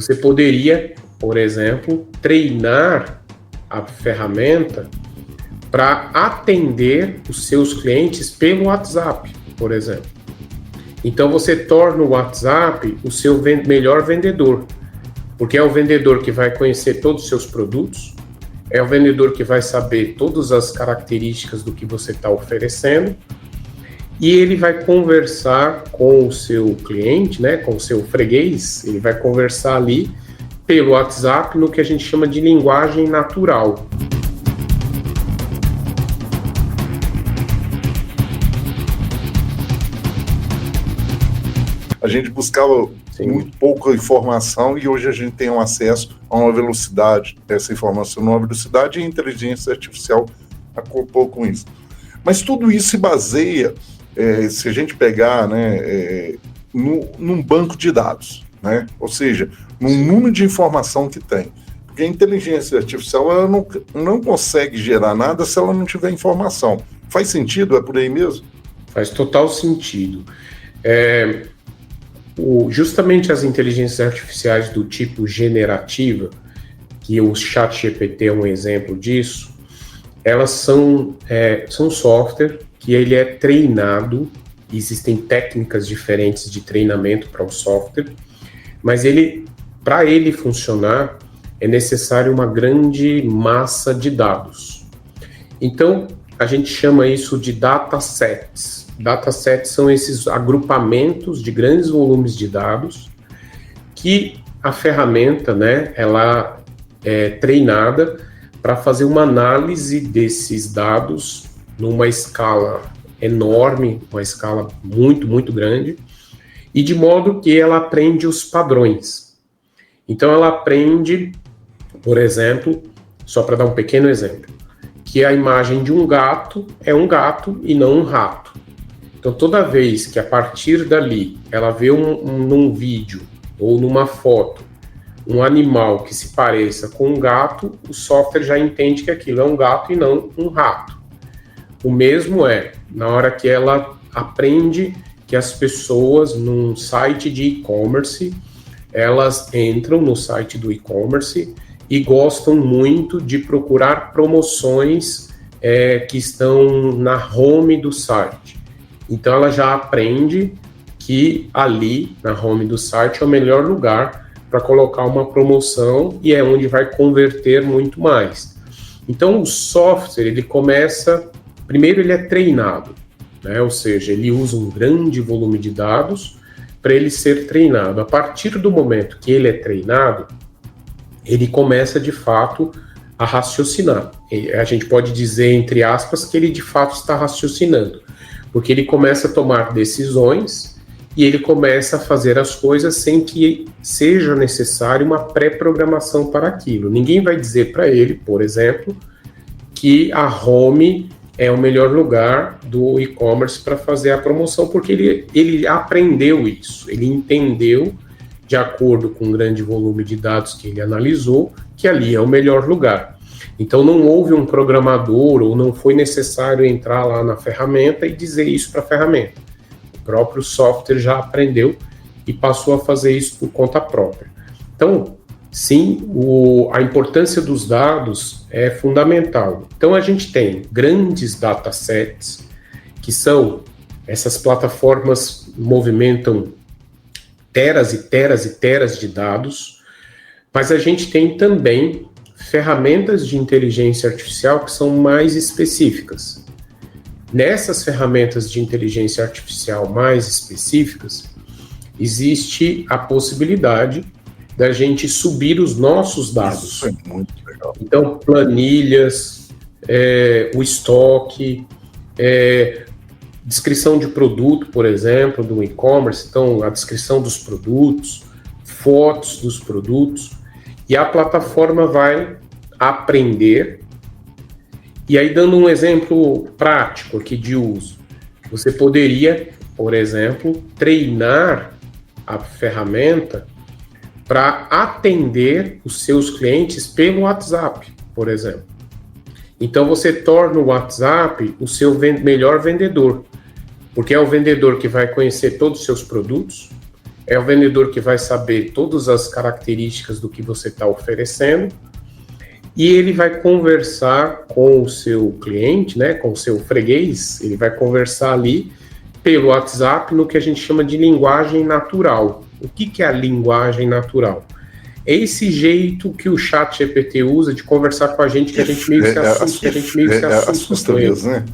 Você poderia, por exemplo, treinar a ferramenta para atender os seus clientes pelo WhatsApp, por exemplo. Então você torna o WhatsApp o seu melhor vendedor, porque é o vendedor que vai conhecer todos os seus produtos, é o vendedor que vai saber todas as características do que você está oferecendo, e ele vai conversar com o seu cliente, né, com o seu freguês, ele vai conversar ali pelo WhatsApp no que a gente chama de linguagem natural. A gente buscava muito pouca informação e hoje a gente tem um acesso a uma velocidade dessa informação, uma velocidade e a inteligência artificial acoplou com isso. Mas tudo isso se baseia, se a gente pegar, né, num banco de dados, né? Ou seja, num número de informação que tem. Porque a inteligência artificial ela não consegue gerar nada se ela não tiver informação. Faz sentido? É por aí mesmo? Faz total sentido. Justamente as inteligências artificiais do tipo generativa, que o ChatGPT é um exemplo disso, elas são software que ele é treinado, existem técnicas diferentes de treinamento para o software, mas para ele funcionar, é necessário uma grande massa de dados. Então, a gente chama isso de datasets. Datasets são esses agrupamentos de grandes volumes de dados que a ferramenta, né, ela é treinada para fazer uma análise desses dados numa escala enorme, uma escala muito, muito grande, e de modo que ela aprende os padrões. Então ela aprende, por exemplo, só para dar um pequeno exemplo, que a imagem de um gato é um gato e não um rato. Então, toda vez que a partir dali ela vê num vídeo ou numa foto um animal que se pareça com um gato, o software já entende que aquilo é um gato e não um rato. O mesmo na hora que ela aprende que as pessoas num site de e-commerce, elas entram no site do e-commerce e gostam muito de procurar promoções que estão na home do site. Então ela já aprende que ali, na home do site, é o melhor lugar para colocar uma promoção e é onde vai converter muito mais. Então o software, ele começa, primeiro ele é treinado, né? Ou seja, ele usa um grande volume de dados para ele ser treinado. A partir do momento que ele é treinado, ele começa de fato a raciocinar. A gente pode dizer, entre aspas, que ele de fato está raciocinando, porque ele começa a tomar decisões e ele começa a fazer as coisas sem que seja necessário uma pré-programação para aquilo. Ninguém vai dizer para ele, por exemplo, que a home é o melhor lugar do e-commerce para fazer a promoção, porque ele aprendeu isso, ele entendeu, de acordo com um grande volume de dados que ele analisou, que ali é o melhor lugar. Então não houve um programador ou não foi necessário entrar lá na ferramenta e dizer isso para a ferramenta. O próprio software já aprendeu e passou a fazer isso por conta própria. Então, sim, a importância dos dados é fundamental. Então a gente tem grandes datasets, que são essas plataformas movimentam teras e teras e teras de dados, mas a gente tem também ferramentas de inteligência artificial que são mais específicas. Nessas ferramentas de inteligência artificial mais específicas, existe a possibilidade da gente subir os nossos dados. Isso é muito legal. Então, planilhas, o estoque, descrição de produto, por exemplo, do e-commerce, então a descrição dos produtos, fotos dos produtos, e a plataforma vai aprender. E aí, dando um exemplo prático aqui de uso, você poderia, por exemplo, treinar a ferramenta para atender os seus clientes pelo WhatsApp, por exemplo. Então, você torna o WhatsApp o seu melhor vendedor, porque é o vendedor que vai conhecer todos os seus produtos, É o vendedor que vai saber todas as características do que você está oferecendo e ele vai conversar com o seu cliente, né, com o seu freguês, ele vai conversar ali pelo WhatsApp no que a gente chama de linguagem natural. O que é a linguagem natural? É esse jeito que o ChatGPT usa de conversar com a gente, que a gente meio que se assusta, com ele. Né?